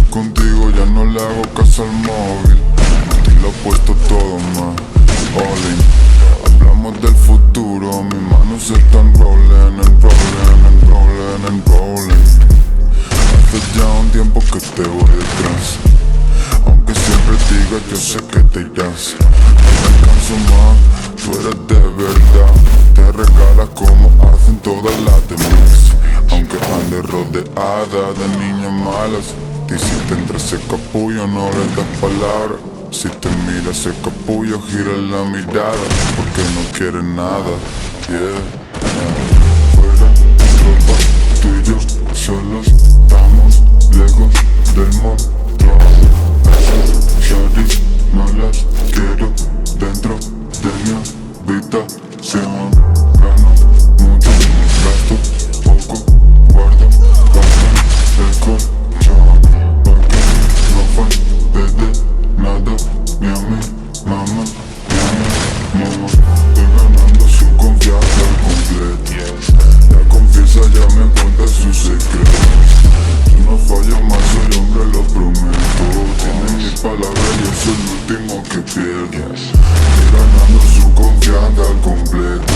contigo ya no le hago caso al móvil. A ti lo he puesto todo más all in. Hablamos del futuro, mis manos están rolling, Hace ya un tiempo que te voy detrás, aunque siempre digas yo sé que te irás. No me canso más, tú eres de verdad. Te regalas como hacen todas las demás. Aunque ande rodeada de niñas malas, y si te entra ese capullo no le das palabras. Si te mira ese capullo gira la mirada, porque no quiere nada, yeah. Fuera ropa, tú y yo solos estamos lejos del montón. Esas shorties no las quiero dentro de mi habitación. Gano mucho, gasto poco, guardo bajo el colchón, porque no falte de nada, ni a mi mamá, ni a mi mamá. Estoy ganando su confianza al completo. Ya confiesa, ya me cuenta sus secretos. Yo no fallo más, soy hombre, lo prometo. Tiene mi palabra y es el último que pierdo. Estoy ganando su confianza al completo.